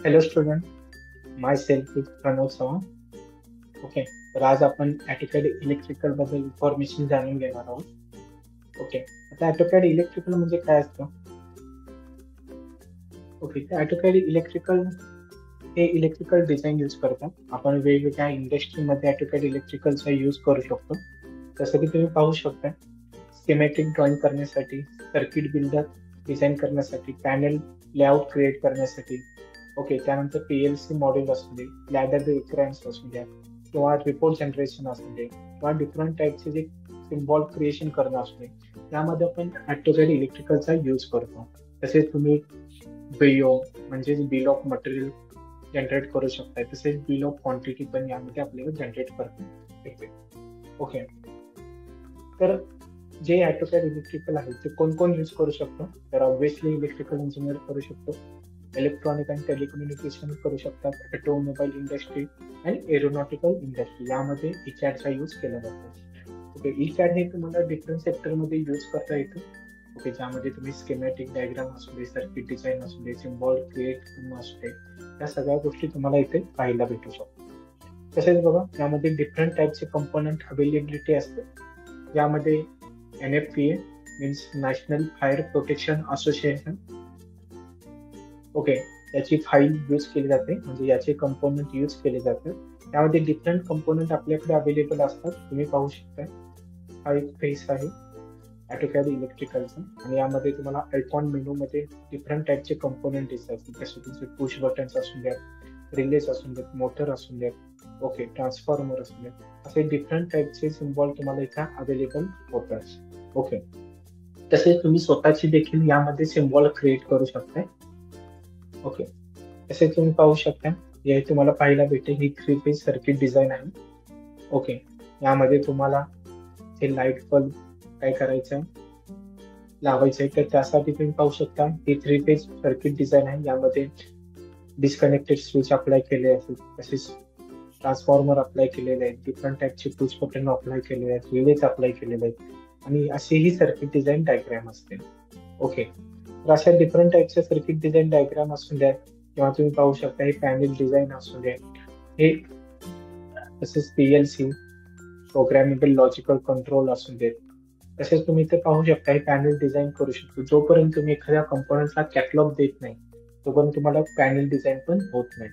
Hello student, my self is Pranav Chavan. Okay, तर आज आपण ऑटोकॅड इलेक्ट्रिकल बद्दल इन्फॉर्मेशन जाणून घेणार आहोत. ओके, आता ऑटोकॅड इलेक्ट्रिकल म्हणजे काय असतं? ओके, तर ऑटोकॅड इलेक्ट्रिकल हे इलेक्ट्रिकल डिझाईन यूज करतात. आपण वेगवेगळ्या इंडस्ट्रीमध्ये ऑटोकॅड इलेक्ट्रिकलचा यूज करू शकतो. जसं की तुम्ही पाहू शकता, स्कीमॅटिक ड्रॉइंग करण्यासाठी, सर्किट बिल्डर डिझाईन करण्यासाठी, पॅनल लेआउट क्रिएट करण्यासाठी. ओके, त्यानंतर पीएलसी मॉड्यूल असू दे, लॅडर डिफरन्स असू द्या, किंवा रिपोर्ट जनरेशन असू दे, किंवा डिफरंट टाईपचे जे सिम्बॉल क्रिएशन करणं असू दे, त्यामध्ये आपण ऑटोकॅड इलेक्ट्रिकलचा यूज करतो. तसेच तुम्ही बीओ म्हणजेच बिल ऑफ मटेरियल जनरेट करू शकता. तसेच बिल ऑफ क्वांटिटी पण यामध्ये आपल्याला जनरेट करता येते. ओके, तर जे ऑटोकॅड इलेक्ट्रिकल आहे ते कोण कोण यूज करू शकतो? तर ऑब्व्हियसली इलेक्ट्रिकल इंजिनियर करू शकतो, इलेक्ट्रॉनिक अँड टेलिकम्युनिकेशन करू शकतात, ऑटोमोबाईल इंडस्ट्री आणि एरोनॉटिकल इंडस्ट्री यामध्ये ईकॅडचा यूज केला जातो. ओके, ईकॅड हे तुम्हाला डिफरंट सेक्टरमध्ये यूज करता येतं. ओके, ज्यामध्ये तुम्ही स्कीमॅटिक डायग्राम असू दे, सर्किट डिझाईन असू दे, सिम्बॉल क्रिएट करणं असू दे, या सगळ्या गोष्टी तुम्हाला इथे पाहायला भेटू शकतात. तसेच बघा, यामध्ये डिफरंट टाईपचे कंपोनंट अवेलेबिलिटी असते. यामध्ये NFPA means national fire protection association. Okay, याची फाईल यूज केली जाते, म्हणजे याचे कंपोनंट यूज केले जातात. त्यामध्ये डिफरंट कंपोनंट आपल्याकडे अवेलेबल असतात. तुम्ही पाहू शकता, हा एक फेस आहे ऑटोकॅड इलेक्ट्रिकलचा, आणि यामध्ये तुम्हाला आयकॉन मेनू मध्ये डिफरंट टाईपचे कंपोनंट दिसतात. जसे तुमचे पुश बटन्स असून द्या, रिलेज असून द्यात, मोटर असून द्यात, ओके, ट्रान्सफॉर्मर असून द्यात, असे डिफरंट टाईपचे सिम्बॉल तुम्हाला इथे अवेलेबल होतात. ओके, तसेच तुम्ही स्वतःची देखील यामध्ये सिम्बॉल क्रिएट करू शकता. ओके, तसेच तुम्ही पाहू शकता, हे तुम्हाला पाहायला भेटेल ही 3 फेज सर्किट डिझाईन आहे. ओके, यामध्ये तुम्हाला हे लाईट बल्ब काय करायचं आहे, लावायचं आहे, तर त्यासाठी तुम्ही पाहू शकता ही 3 फेज सर्किट डिझाईन आहे. यामध्ये डिस्कनेक्टेड स्विच अप्लाय केले आहेत, तसेच ट्रान्सफॉर्मर अप्लाय केलेले आहेत, डिफरंट टाईपचे पुश बटन अप्लाय केलेले आहेत, रिलेज अप्लाय केलेले आहेत, आणि अशी ही सर्किट डिझाईन डायग्राम असते. ओके, तर अशा डिफरंट टाईपच्या सर्किट डिझाईन डायग्राम असून द्या, किंवा तुम्ही पाहू शकता हे पॅनल डिझाईन असू द्या, हे तसेच PLC प्रोग्रामेबल लॉजिकल कंट्रोल असू देत. तसेच तुम्ही इथे पाहू शकता हे पॅनल डिझाईन करू शकतो. जोपर्यंत तुम्ही एखाद्या कंपोनंटला कॅटलॉग देत नाही, तोपर्यंत तुम्हाला पॅनल डिझाईन पण होत नाही.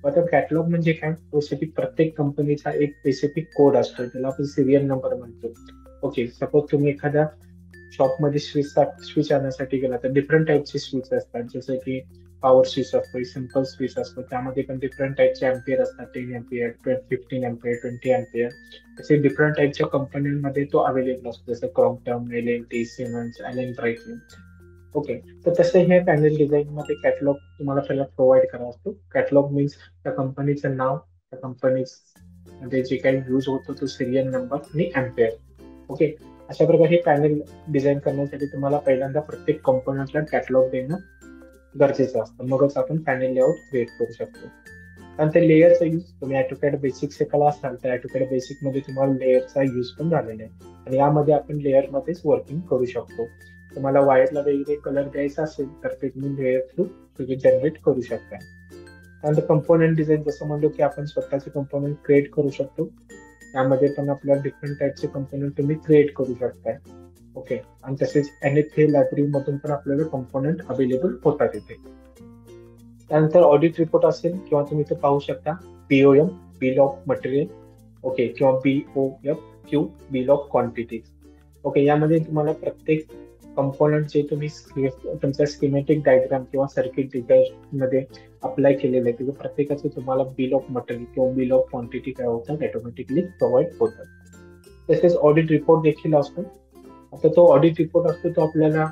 आता कॅटलॉग म्हणजे काय? स्पेसिफिक प्रत्येक कंपनीचा एक स्पेसिफिक कोड असतो, त्याला आपण सिरियल नंबर म्हणतो. ओके, सपोज तुम्ही एखाद्या शॉपमध्ये स्विच आणण्यासाठी गेला तर डिफरंट टाईपचे स्विच असतात, जसे की पॉवर स्विच असतो, सिम्पल स्विच असतो, त्यामध्ये पण डिफरंट टाईपचे अँपियर असतात, 10 अँपियर, 15 अँपियर, 20 अँपियर, असे डिफरंट टाईपच्या कंपन्यांमध्ये तो अवेलेबल असतो, जसं क्रॉम्प्टन, LNT, सिमेंस, ॲलन ब्राइटलिन. ओके, तर तसे हे पॅनल डिझाईन मध्ये कॅटलॉग तुम्हाला पहिला प्रोव्हाइड करावा असतो. कॅटलॉग मीन्स त्या कंपनीचं नाव, त्या कंपनी मध्ये जे काही यूज होतो तो सिरियल नंबर आणि अँपियर. ओके, अशा प्रकारे हे पॅनल डिझाईन करण्यासाठी तुम्हाला पहिल्यांदा प्रत्येक कंपोनंटला कॅटलॉग देणं गरजेचं असतं, मगच आपण पॅनल लेआउट क्रिएट करू शकतो. त्यानंतर लेअरचा यूज, तुम्ही ऑटोकॅड बेसिक शिकायला असाल तर ऑटोकॅड बेसिक मध्ये तुम्हाला लेअरचा यूज पण झालेला आहे, आणि यामध्ये आपण लेअर मध्येच वर्किंग करू शकतो. तुम्हाला वायरला वेगवेगळे कलर द्यायचा असेल तर ते तुम्ही लेअर थ्रू तुम्ही जनरेट करू शकता. त्यानंतर कंपोनंट डिझाईन, जसं म्हणलो की आपण स्वतःचे कंपोनंट क्रिएट करू शकतो, त्यामध्ये पण आपल्याला डिफरंट टाईपचे कंपोनंट तुम्ही क्रिएट करू शकताय. ओके, आणि तसेच NFPA लायब्ररी मधून पण आपल्याला कंपोनंट अवेलेबल होतात इथे. त्यानंतर ऑडिट रिपोर्ट असेल, किंवा तुम्ही इथे पाहू शकता BOM bill of material, okay, किंवा BOFQ bill of quantity. Okay, यामध्ये तुम्हाला प्रत्येक कंपोनंट जे तुम्ही तुमच्या स्कीमॅटिक डायग्राम किंवा सर्किट डिझाईन मध्ये अप्लाय केलेले आहे, प्रत्येकाचं तुम्हाला बिल ऑफ मटेरियल किंवा बिल ऑफ क्वांटिटी काय होतात ऑटोमॅटिकली प्रोव्हाइड होतात. तसेच ऑडिट रिपोर्ट देखील असतो. आता तो ऑडिट रिपोर्ट असतो तो आपल्याला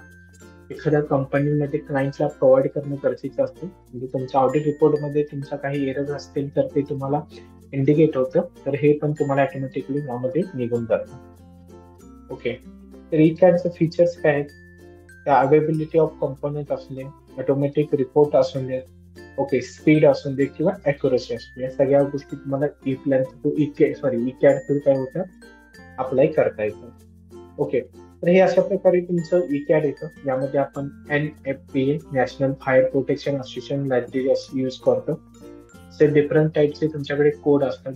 एखाद्या कंपनीमध्ये क्लायंटला प्रोव्हाइड करणं गरजेचं असतं. म्हणजे तुमच्या ऑडिट रिपोर्टमध्ये तुमच्या काही एरर असतील तर ते तुम्हाला इंडिकेट होतं, तर हे पण तुम्हाला ऑटोमॅटिकली यामध्ये निघून जातं. ओके, तर ईकॅडचे फीचर्स काय आहेत? त्या अवेलेबिलिटी ऑफ कंपोनंट असू दे, ऑटोमॅटिक रिपोर्ट असून दे, ओके, स्पीड असून दे, किंवा अॅक्युरसी असू दे, या सगळ्या गोष्टी तुम्हाला ईकॅड थ्रू काय होतं, अप्लाय करता येतं. ओके, तर हे अशा प्रकारे तुमचं ECAD येतं. यामध्ये आपण NFPA national fire protection association library use करतो. ते डिफरंट टाईपचे तुमच्याकडे कोड असतात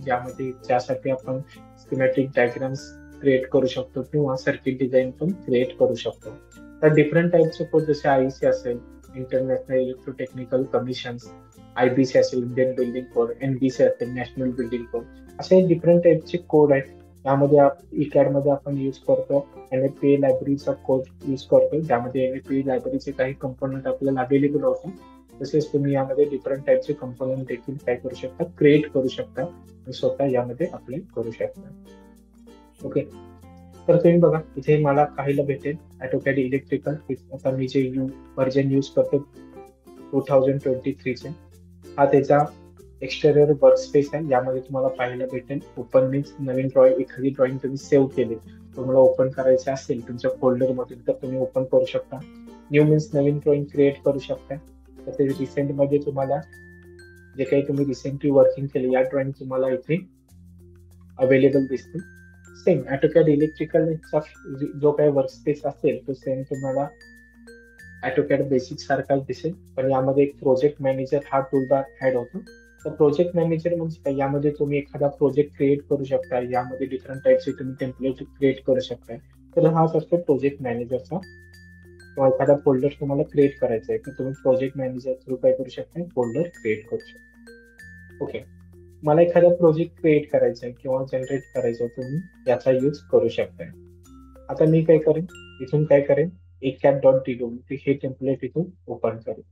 ज्यासाठी आपण स्कीमॅटिक डायग्राम्स क्रिएट करू शकतो किंवा सर्किट डिझाईन पण क्रिएट करू शकतो. तर डिफरंट टाईपचे कोड जसे IEC असेल, इंटरनॅशनल इलेक्ट्रोटेक्निकल कमिशन, IBC असेल, इंडियन बिल्डिंग कोड, NBC असेल, नॅशनल बिल्डिंग कोड, असे डिफरंट टाईपचे कोड आहेत. यामध्ये ECAD मध्ये आपण यूज करतो NFPA लायब्ररीचा कोड यूज करतो, ज्यामध्ये NFPA लायब्ररीचे काही कंपोनंट आपल्याला अवेलेबल होतात. तसेच तुम्ही यामध्ये डिफरंट टाईपचे कंपोनंट देखील काय करू शकता, क्रिएट करू शकता आणि स्वतः यामध्ये अप्लाय करू शकता. ओके, तर तुम्ही बघा इथे मला काहीला भेटेल AutoCAD इलेक्ट्रिकल. आता मी जे व्हर्जन यूज करतो 2023 चे, हा त्याचा एक्सटेरियर वर्कस्पेस आहे. यामध्ये तुम्हाला पाहायला भेटेल ओपन मीन्स नवीन एखादी ड्रॉइंग तुम्ही सेव्ह केली, तुम्हाला ओपन करायचं असेल तुमच्या फोल्डर मधून तर तुम्ही ओपन करू शकता. न्यू मीन्स नवीन ड्रॉइंग क्रिएट करू शकता. तसेच रिसेंट मध्ये तुम्हाला जे काही तुम्ही रिसेंटली वर्किंग केले या ड्रॉइंग तुम्हाला इथे अवेलेबल दिसतील. सेम AutoCAD इलेक्ट्रिकलचा जो काही वर्कस्पेस असेल तो सेम तुम्हाला AutoCAD बेसिक सारखाच दिसेल, पण यामध्ये एक प्रोजेक्ट मॅनेजर हा टूलबार ऍड होतो. तर प्रोजेक्ट मॅनेजर म्हणजे काय, यामध्ये तुम्ही एखादा प्रोजेक्ट क्रिएट करू शकता, यामध्ये डिफरंट टाईपचे तुम्ही टेम्पलेट क्रिएट करू शकता. तर हाच असतो प्रोजेक्ट मॅनेजरचा. किंवा एखादा फोल्डर तुम्हाला क्रिएट करायचा आहे तर तुम्ही प्रोजेक्ट मॅनेजर थ्रू काय करू शकता, फोल्डर क्रिएट करू शकता. ओके, मला एखादा प्रोजेक्ट क्रिएट करायचा आहे किंवा जनरेट करायचा आहे, तुम्ही याचा यूज करू शकता. आता मी काय करेन, इथून काय करेन, ECAD.dw हे टेम्पलेट इथून ओपन करेन.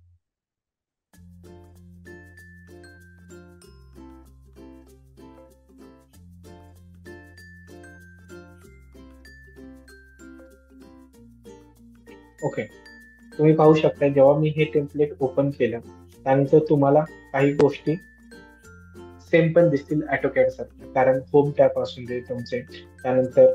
ओके, तुम्ही पाहू शकता जेव्हा मी हे टेम्पलेट ओपन केलं त्यानंतर तुम्हाला काही गोष्टी सेम पण दिसतील AutoCAD सारख्या, कारण होम टॅब असून दे तुमचे, त्यानंतर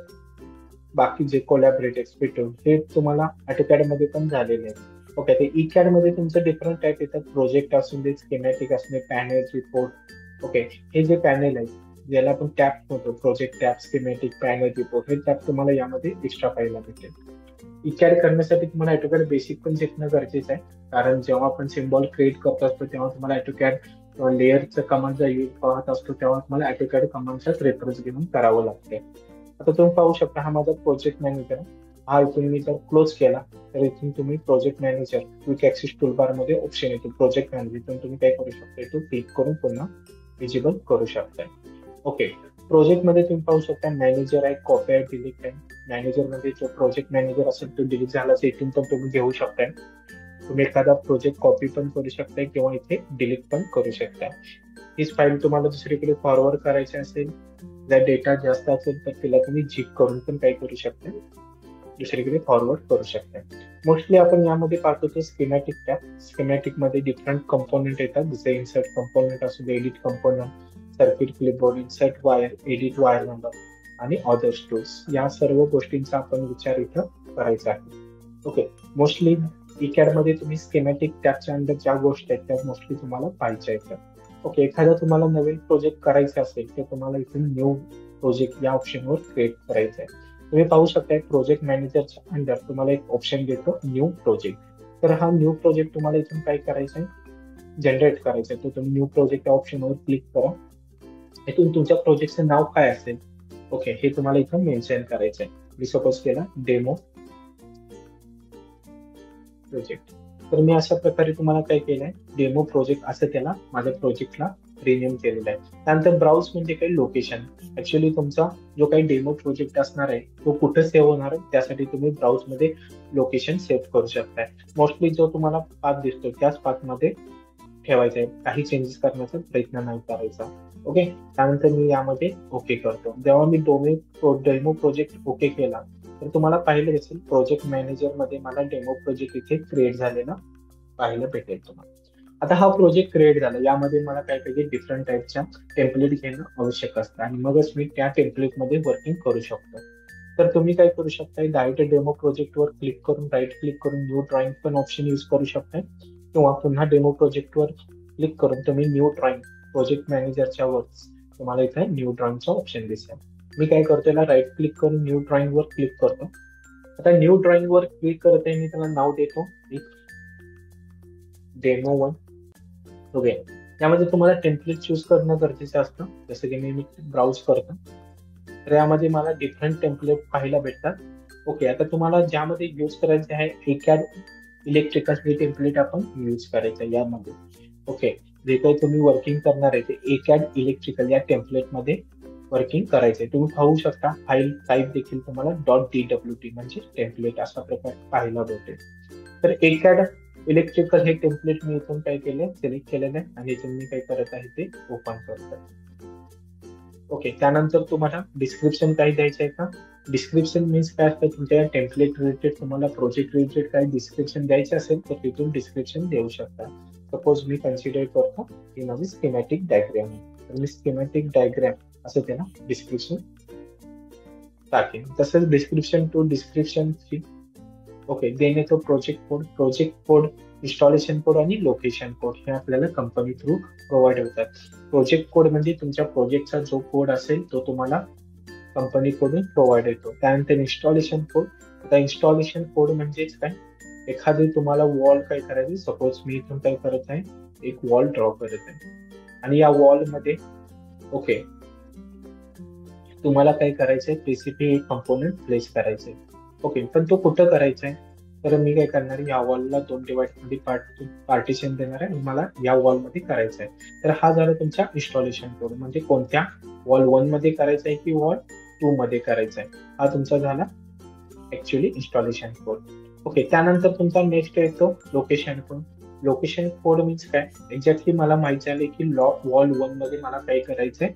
बाकी जे कोलॅबरेट एक्सपेक्टिव्ह हे तुम्हाला AutoCAD मध्ये पण झालेले आहे. ओके, ते ECAD मध्ये तुमचं डिफरंट टाईप येतात, प्रोजेक्ट असून दे, स्कीमॅटिक असून दे, पॅनल, रिपोर्ट. ओके, हे जे पॅनल आहे ज्याला आपण टॅब म्हणतो, project tab, schematic, panel, report, हे टॅब तुम्हाला यामध्ये एक्स्ट्रा पाहायला भेटेल. ECAD करण्यासाठी तुम्हाला AutoCAD बेसिक पण शिकणं गरजेचं आहे, कारण जेव्हा आपण सिम्बॉल क्रिएट करत असतो तेव्हा तुम्हाला AutoCAD लेअरचं कमांडचा यूज पाहत असतो तेव्हा तुम्हाला AutoCAD कमांडचाच रेफरन्स घेऊन करावं लागते. आता तुम्ही पाहू शकता हा माझा प्रोजेक्ट मॅनेजर आहे. हा इथून मी जर क्लोज केला तर इथून तुम्ही project manager quick access toolbar मध्ये ऑप्शन येतो प्रोजेक्ट मॅनेजर, इथून तुम्ही काय करू शकता, इथून क्लिक करून पुन्हा विजिबल करू शकता. ओके, प्रोजेक्ट मध्ये तुम्ही पाहू शकता मॅनेजर आहे, कॉपी आहे, डिलीट आहे. मॅनेजर मध्ये जो प्रोजेक्ट मॅनेजर असेल तो डिलीट झाला तर इथून पण तुम्ही घेऊ शकताय. तुम्ही एखादा प्रोजेक्ट कॉपी पण करू शकताय किंवा इथे डिलीट पण करू शकता. हीच फाईल तुम्हाला दुसरीकडे फॉरवर्ड करायची असेल, जर डेटा जास्त असेल तर तिला तुम्ही झिप करून पण काय करू शकता, दुसरीकडे फॉरवर्ड करू शकता. मोस्टली आपण यामध्ये पाहतो तो स्कीमॅटिक टॅब. स्कीमॅटिक मध्ये डिफरंट कंपोनंट येतात, जसे इन्सर्ट कंपोनंट असू दे, edit component, circuit clipboard, insert wire, edit wire number आणि अदर्स टूल्स, या सर्व गोष्टींचा आपण विचार इथं करायचा आहे. ओके, मोस्टली ECAD मध्ये तुम्ही स्कीमॅटिक टॅबच्या अंडर ज्या गोष्टी आहेत त्या मोस्टली तुम्हाला पाहायच्या आहेत. ओके, एखादा तुम्हाला नवीन प्रोजेक्ट करायचा असेल तर तुम्हाला इथून न्यू प्रोजेक्ट या ऑप्शनवर क्रिएट करायचं आहे. तुम्ही पाहू शकता प्रोजेक्ट मॅनेजरच्या अंडर तुम्हाला एक ऑप्शन देतो न्यू प्रोजेक्ट. तर हा न्यू प्रोजेक्ट तुम्हाला इथून काय करायचा आहे, जनरेट करायचं आहे. तर तुम्ही न्यू प्रोजेक्ट या ऑप्शनवर क्लिक करा. इथून तुमच्या प्रोजेक्टचं नाव काय असेल, ओके, हे तुम्हाला इथून मेन्शन करायचं आहे. मी सपोज केला डेमो प्रोजेक्ट. तर मी अशा प्रकारे तुम्हाला काय केलंय, डेमो प्रोजेक्ट असं त्याला माझ्या प्रोजेक्टला रिनेम केलेलं आहे. त्यानंतर ब्राउज म्हणजे काही लोकेशन, ऍक्च्युअली तुमचा जो काही डेमो प्रोजेक्ट असणार आहे तो कुठे सेव्ह होणार आहे त्यासाठी तुम्ही ब्राउज मध्ये लोकेशन सेव्ह करू शकताय. मोस्टली जो तुम्हाला पाथ दिसतो त्याच पाथ मध्ये ठेवायचा आहे, काही चेंजेस करण्याचा प्रयत्न नाही करायचा. ओके, त्यानंतर मी यामध्ये ओके करतो. जेव्हा मी डेमो प्रोजेक्ट ओके केला तर तुम्हाला पाहिलं असेल प्रोजेक्ट मॅनेजर मध्ये मला डेमो प्रोजेक्ट इथे क्रिएट झालेला पाहायला भेटेल तुम्हाला. आता हा प्रोजेक्ट क्रिएट झाला, यामध्ये मला काय पाहिजे, डिफरंट टाईपच्या टेम्पलेट घेणं आवश्यक असतं आणि मगच मी त्या टेम्पलेट मध्ये वर्किंग करू शकतो. तर तुम्ही काय करू शकता, डायरेक्ट डेमो प्रोजेक्ट वर क्लिक करून राईट क्लिक करून न्यू ड्रॉइंग पण ऑप्शन यूज करू शकता किंवा पुन्हा डेमो प्रोजेक्ट वर क्लिक करून तुम्ही न्यू ड्रॉइंग प्रोजेक्ट मॅनेजरच्या वर तुम्हाला इथे न्यू ड्रॉइंगचा ऑप्शन दिसेल. मी काय करतो, याला राईट क्लिक करून न्यू ड्रॉइंग वर क्लिक करतो आता न्यू ड्रॉइंग वर क्लिक करत आहे, मी त्याला नाव देतो डेमो 1. ओके, यामध्ये तुम्हाला टेम्पलेट चूज करणं गरजेचं असतं. जसं की मी ब्राउज करतो, तर यामध्ये मला डिफरंट टेम्पलेट पाहायला भेटतात. ओके, आता तुम्हाला ज्यामध्ये यूज करायचे आहे एकॅड इलेक्ट्रिकल हे टेम्पलेट आपण यूज करायचं यामध्ये. ओके, जे काही तुम्ही वर्किंग करणार आहे ते एकॅड इलेक्ट्रिकल या टेम्पलेट मध्ये वर्किंग करायचंय. तुम्ही पाहू शकता फाईल टाईप देखील तुम्हाला .dwt म्हणजे टेम्पलेट असा प्रकार पाहायला भेटेल. तर एकॅड इलेक्ट्रिकल हे टेम्पलेट मी इथून काय केलं, सिलेक्ट केलेलं आहे आणि इथून मी काय करत आहे ते ओपन करतो. ओके, त्यानंतर तुम्हाला डिस्क्रिप्शन काय द्यायचं आहे का? डिस्क्रिप्शन मीन्स काय असतं, तुमच्या टेम्पलेट रिलेटेड तुम्हाला प्रोजेक्ट रिलेटेड काय डिस्क्रिप्शन द्यायचं असेल तर तिथून डिस्क्रिप्शन देऊ शकता. सपोज मी कन्सिडर करतो की माझी स्कीमॅटिक डायग्राम आहे, तर मी स्कीमॅटिक डायग्राम असं त्याला डिस्क्रिप्शन टाकेन. तसंच डिस्क्रिप्शन 2, डिस्क्रिप्शन 3. ओके, देन येतो प्रोजेक्ट कोड, इन्स्टॉलेशन कोड आणि लोकेशन कोड. हे आपल्याला कंपनी थ्रू प्रोव्हाइड होतात. प्रोजेक्ट कोड म्हणजे तुमच्या प्रोजेक्टचा जो कोड असेल तो तुम्हाला कंपनीकडून प्रोव्हाइड येतो. त्यानंतर इन्स्टॉलेशन कोड. आता इन्स्टॉलेशन कोड म्हणजेच काय, एखादी तुम्हाला वॉल काय करायची, सपोज मी इथून काय करत आहे, एक वॉल ड्रॉ करत आहे आणि या वॉल मध्ये ओके तुम्हाला काय करायचंय, पीसीपी कंपोनेंट प्लेस करायचे. ओके, पण तो कुठं करायचा आहे, तर मी काय करणार आहे, या वॉलला 2 डिवाइड मध्ये पार्टिशन देणार आहे आणि मला या वॉल मध्ये करायचं आहे. तर हा झाला तुमचा इन्स्टॉलेशन कोड, म्हणजे कोणत्या वॉल 1 मध्ये करायचा आहे की वॉल 2 मध्ये करायचा आहे, हा तुमचा झाला ऍक्च्युअली इन्स्टॉलेशन कोड. ओके, त्यानंतर तुमचा नेक्स्ट येतो location code. Location code means काय, एक्झॅक्टली मला माहिती झाले की वॉल 1 मध्ये मला काय करायचंय,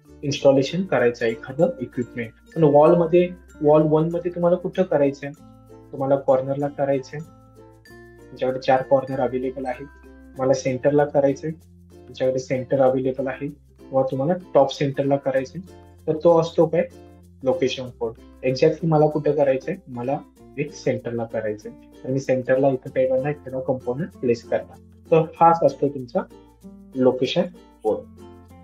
इन्स्टॉलेशन करायचं आहे एखादं इक्विपमेंट. पण वॉल 1 मध्ये तुम्हाला कुठं करायचंय, तुम्हाला कॉर्नरला करायचंय, तुमच्याकडे 4 कॉर्नर अवेलेबल आहेत. मला सेंटरला करायचंय, तुमच्याकडे सेंटर अवेलेबल आहे, किंवा तुम्हाला टॉप सेंटरला करायचंय, तर तो असतो काय लोकेशन कोड. एक्झॅक्टली मला कुठं करायचंय, मला एक सेंटरला करायचंय, तर मी सेंटरला इथं काय करणार, एखादा कंपोनंट प्लेस करणार. तर हाच असतो तुमचा लोकेशन कोड.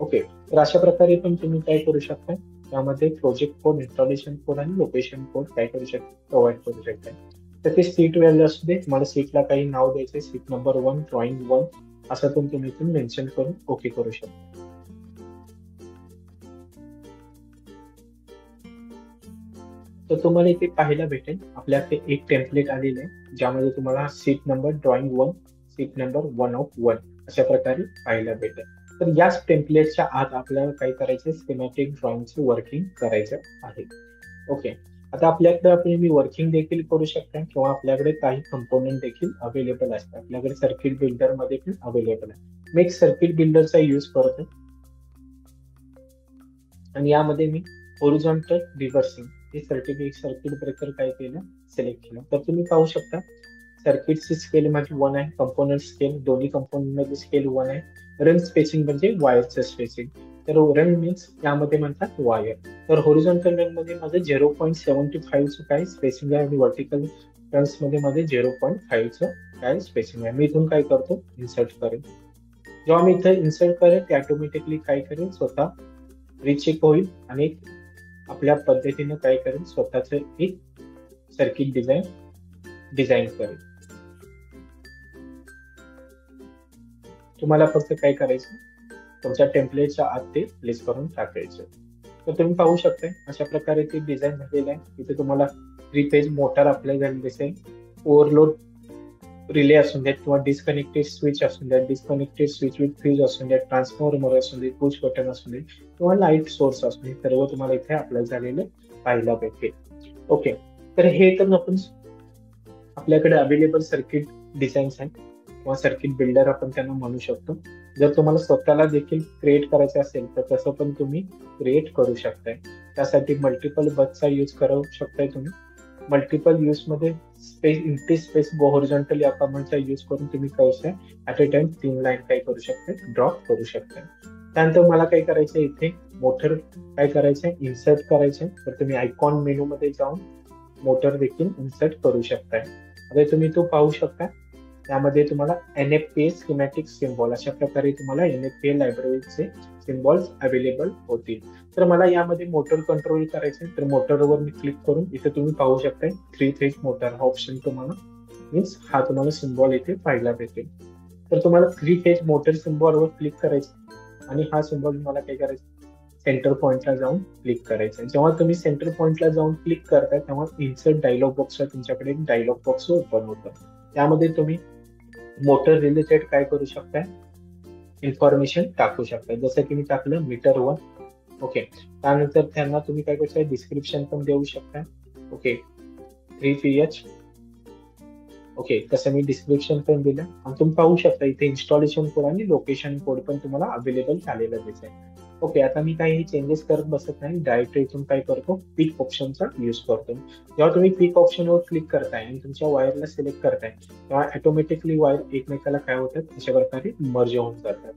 ओके, तर अशा प्रकारे पण तुम्ही काय करू शकता, त्यामध्ये प्रोजेक्ट कोड, इन्स्टॉलेशन कोड आणि लोकेशन कोड काय करू शकता, प्रोव्हाइड करू शकता. तर ते सीट व्हॅल्यू असू दे, मला सीटला काही नाव द्यायचंय, सीट नंबर 1, ड्रॉइंग 1 असं पण तुम्ही इथून मेन्शन करून ओके करू शकता. तर तुम्हाला इथे पाहायला भेटेल आपल्याकडे एक टेम्पलेट आलेलं आहे, ज्यामध्ये तुम्हाला seat number drawing 1, seat number 1 of 1 अशा प्रकारे पाहायला भेटेल. तर याच टेम्पलेटच्या आत आपल्याला काय करायचं, स्कीमॅटिक ड्रॉइंगचं वर्किंग करायचं आहे. ओके, आता आपल्याकडे मी वर्किंग देखील करू शकता किंवा आपल्याकडे काही कंपोनेंट देखील अवेलेबल असतात. आपल्याकडे सर्किट बिल्डर मध्ये पण अवेलेबल आहे. मी एक सर्किट बिल्डरचा यूज करतो आणि यामध्ये मी होरिझॉन्टल रिव्हर्सिंग हे सर्किट ब्रेकर काय केलं, सिलेक्ट केलं. तर तुम्ही पाहू शकता सर्किटची स्केल माझी 1 आहे, कंपोनंट स्केल दोन्ही कंपोनंट मध्ये स्केल 1 आहे. रन स्पेसिंग म्हणजे वायरचं स्पेसिंग, तर रन मीन्स यामध्ये म्हणतात वायर. तर होरिझॉन्टल रन मध्ये माझं 0.75चं काय स्पेसिंग आहे आणि व्हर्टिकल रन्स मध्ये माझे 0.5चं काय स्पेसिंग आहे. मी इथून काय करतो, इन्सर्ट करेन. जेव्हा मी इथं इन्सर्ट करेन ते ऑटोमॅटिकली काय करेल, स्वतः रिचेक होईल आणि आपल्या पद्धतीने काय करेल, स्वतःच एक सर्किट डिझाईन करेल. तुम्हाला फक्त काय करायचं, तुमच्या टेम्पलेटच्या आत ते प्लेस करून टाकायचं. तर तुम्ही पाहू शकता अशा प्रकारे ते डिझाईन झालेलं आहे. इथे तुम्हाला 3 फेज मोटर अप्लाय झालेली दिसेल, ओव्हरलोड रिले असून द्या किंवा डिस्कनेक्टेड स्विच असून द्या, डिस्कनेक्टेड स्विच विथ फ्यूज असून द्या, ट्रान्सफॉर्मर असून दे, पुश बटन असून दे किंवा लाईट सोर्स असून दे, सर्व तुम्हाला इथे अप्लाय झालेले पाहायला भेटेल. ओके, तर हे तर आपण आपल्याकडे अवेलेबल सर्किट डिझाईन्स आहेत किंवा सर्किट बिल्डर आपण त्यांना म्हणू शकतो. जर तुम्हाला स्वतःला देखील क्रिएट करायचं असेल तर तसं पण तुम्ही क्रिएट करू शकताय. त्यासाठी मल्टिपल बसचा यूज करू शकताय तुम्ही. मल्टिपल यूज मध्ये इम्प्टी स्पेस होरिझॉन्टली अपार्टमेंटचा यूज करून तुम्ही काय ऍट अ टाइम 3 लाईन काय करू शकता, ड्रॉप करू शकता. त्यानंतर मला काय करायचं, इथे मोटर काय करायचंय, इन्सर्ट करायचंय. तर तुम्ही आयकॉन मेनू मध्ये जाऊन मोटर देखील इन्सर्ट करू शकताय. आता तुम्ही तो पाहू शकता त्यामध्ये तुम्हाला NFPA स्कीमॅटिक सिम्बॉल अशा प्रकारे तुम्हाला NFPA लायब्ररीचे सिम्बॉल्स अवेलेबल होतील. तर मला यामध्ये मोटर कंट्रोल करायचे, तर मोटरवर मी क्लिक करून इथे तुम्ही पाहू शकताय 3 फेज मोटर हा ऑप्शन तुम्हाला मीन्स हा तुम्हाला सिम्बॉल इथे पाहायला भेटेल. तर तुम्हाला 3 फेज मोटर सिम्बॉलवर क्लिक करायचं आणि हा सिम्बॉल तुम्हाला काय करायचं, सेंटर पॉइंटला जाऊन क्लिक करायचं. जेव्हा तुम्ही सेंटर पॉइंटला जाऊन क्लिक करताय तेव्हा इन्सर्ट डायलॉग बॉक्सला तुमच्याकडे एक डायलॉग बॉक्स ओपन होतं. त्यामध्ये तुम्ही मोटर रिलेटेड काय करू शकताय, इन्फॉर्मेशन टाकू शकताय. जसं की मी टाकलं मीटर 1. ओके, त्यानंतर त्यांना तुम्ही काय करू शकता, डिस्क्रिप्शन पण देऊ शकता. Okay, 3PH. ओके, तसं मी डिस्क्रिप्शन पण दिलं आणि तुम्ही पाहू शकता इथे इन्स्टॉलेशन कोड आणि लोकेशन कोड पण तुम्हाला अवेलेबल झालेला दिसेल. ओके, आता मी काही चेंजेस करत बसत नाही, डायरेक्ट इथून काय करतो, पिक ऑप्शनचा यूज करतो. जेव्हा तुम्ही पिक ऑप्शनवर क्लिक करताय आणि तुमच्या वायरला सिलेक्ट करताय तेव्हा ऑटोमॅटिकली वायर एकमेकाला काय होतात, अशा प्रकारे मर्ज होऊन जातात.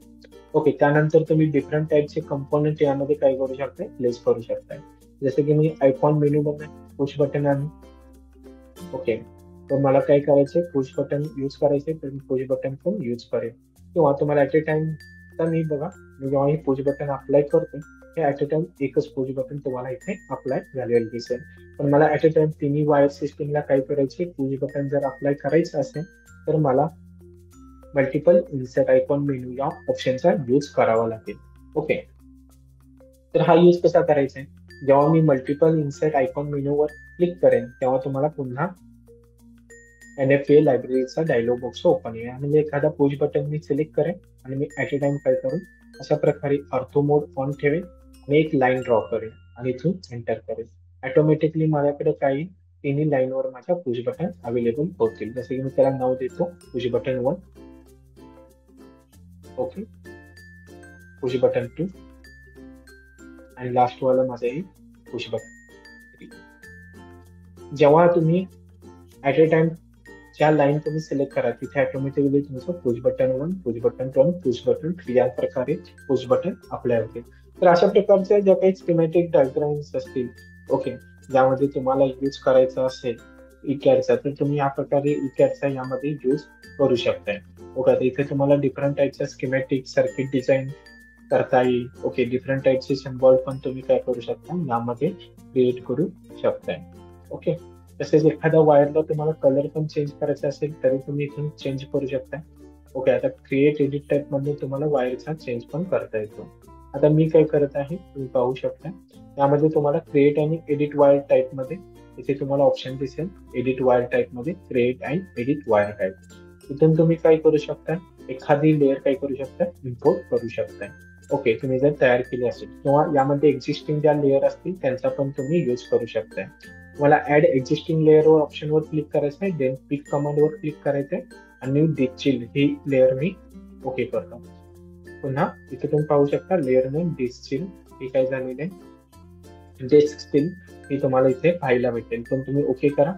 ओके, त्यानंतर तुम्ही डिफरंट टाईपचे कंपोनंट यामध्ये काय करू शकताय, प्लेस करू शकताय. जसं की मी आयकॉन मेनू मध्ये पुश बटन आहे. ओके, तर मला काय करायचे, पुश बटन यूज करायचे, तर मी पुश बटन पण यूज करेन. किंवा तुम्हाला ऍट अ टाइम, तर मी बघा मी जेव्हा हे पुश बटन अप्लाय करतो हे ऍट अ टाइम एकच पुश बटन तुम्हाला इथे अप्लाय झालेलं दिसेल. पण मला ऍट अ टाइम तिन्ही वायर सिस्टीमला काय करायचे, पुश बटन जर अप्लाय करायचं असेल तर मला मल्टिपल इन्सर्ट आयकॉन मेनू या ऑप्शनचा यूज करावा लागेल. ओके, तर हा यूज कसा करायचा आहे, जेव्हा मी मल्टिपल इन्सर्ट आयकॉन मेनूवर क्लिक करेन तेव्हा तुम्हाला पुन्हा NFPA लायब्ररीचा डायलॉग बॉक्स ओपन आहे आणि एखादा पुश बटन मी सिलेक्ट करेन आणि मी ऍट अ टाइम काय करून अशा प्रकारे ऑर्थो मोड ऑन ठेवेन आणि एक लाईन ड्रॉ करेन आणि इथून एंटर करेन. ऑटोमॅटिकली माझ्याकडे काही तिन्ही लाईनवर माझ्या पुश बटन अवेलेबल होतील. जसे की मी त्याला नाव देतो push button 1. Okay, push button 2 आणि लास्ट वाला माझं आहे पुश बटन 3. जेव्हा तुम्ही ऍट अ टाइम ज्या लाईन तुम्ही सिलेक्ट करा तिथे ऑटोमॅटिकली तुमचं push button 1, push button 2, push button 3 या प्रकारे पुश बटन अप्लाय होते. तर अशा प्रकारच्या ज्या काही स्कीमॅटिक डायग्राम्स असतील, ओके, ज्यामध्ये तुम्हाला यूज करायचा असेल इकॅडचा, तर तुम्ही या प्रकारे इकॅडचा यामध्ये यूज करू शकताय. ओके, इथे तुम्हाला डिफरंट टाईपच्या स्कीमॅटिक सर्किट डिझाईन करता येईल. ओके, डिफरंट टाईपचे सिम्बॉल पण तुम्ही काय करू शकता, यामध्ये क्रिएट करू शकताय. ओके, तसेच एखाद्या वायरला तुम्हाला कलर पण चेंज करायचा असेल तरी तुम्ही इथून चेंज करू शकता. ओके, आता क्रिएट एडिट टाईप मध्ये तुम्हाला वायरचा चेंज पण करता येतो. आता मी काय करत आहे तुम्ही पाहू शकता, यामध्ये तुम्हाला क्रिएट आणि एडिट वायर टाईप मध्ये इथे तुम्हाला ऑप्शन दिसेल, एडिट वायर टाईप मध्ये create and edit wire type. इथून तुम्ही काय करू शकता, एखादी लेअर काय करू शकता, इम्पोर्ट करू शकता. ओके, तुम्ही जर तयार केली असेल किंवा यामध्ये एक्झिस्टिंग ज्या लेअर असतील त्यांचा पण तुम्ही यूज करू शकता. मला ऍड एक्झिस्टिंग लेअरवर ऑप्शनवर क्लिक करायचं आहे, देन पिक कमांडवर क्लिक करायचंय आणि डिस्चिल ही लेअर मी ओके करतो. पुन्हा इथे तुम्ही पाहू शकता लेअर नेम डिस्चिल हे काय झालेलं आहे, डेस्क स्टिल ही तुम्हाला इथे पाहायला भेटेल. पण तुम्ही ओके करा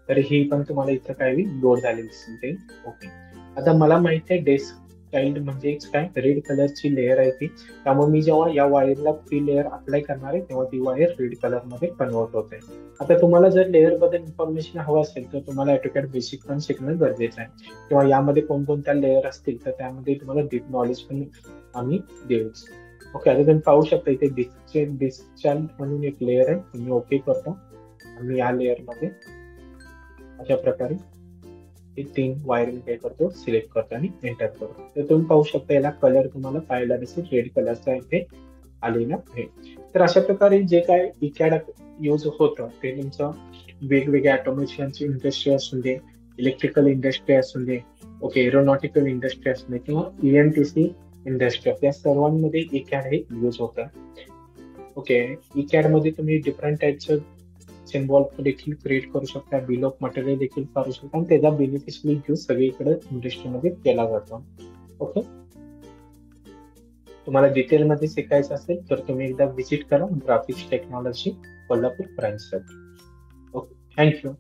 तर ही पण तुम्हाला इथं काय लोड झालेली दिसेल. ओके, आता मला माहिती आहे डेस्क चाइल्ड म्हणजे काय, रेड कलरची लेअर आहे ती, त्यामुळे मी जेव्हा या वायरला ती लेअर अप्लाय करणार आहे तेव्हा ती वायर रेड कलर मध्ये कन्वर्ट होते. आता तुम्हाला जर लेअर बद्दल इन्फॉर्मेशन हवं असेल तर तुम्हाला ऑटोकॅड बेसिक पण शिकणं गरजेचं आहे, किंवा यामध्ये कोणकोणत्या लेअर असतील तर त्यामध्ये तुम्हाला डीप नॉलेज पण आम्ही देऊच. ओके, आता तुम्ही पाहू शकता इथे डिस्चार्ज म्हणून एक लेअर आहे, तुम्ही ओके करतो आणि या लेअर मध्ये अशा प्रकारे हे 3 वायरिंग काय करतो, सिलेक्ट करतो आणि एंटर करतो. तर तुम्ही पाहू शकता याला कलर तुम्हाला पाहायला दिसेल, रेड कलरचा इथे आलेला आहे. तर अशा प्रकारे जे काय इकॅड यूज होतं ते तुमचं वेगवेगळ्या ऑटोमेशनची इंडस्ट्री असू दे, इलेक्ट्रिकल इंडस्ट्री असू दे, ओके, एरोनॉटिकल इंडस्ट्री असू दे किंवा EMTC इंडस्ट्री, या सर्वांमध्ये इकॅड हे यूज होतं. ओके, इकॅड मध्ये तुम्ही डिफरंट टाईपचं सिम्बॉल देखील क्रिएट करू शकता, बिल ऑफ मटेरियल देखील करू शकता आणि त्याचा बेनिफिशियली यूज सगळीकडे इंडस्ट्रीमध्ये केला जातो. ओके, तुम्हाला डिटेलमध्ये शिकायचं असेल तर तुम्ही एकदा व्हिजिट करा ग्राफिक्स टेक्नॉलॉजी कोल्हापूर ब्रांचसाठी. Okay, thank you.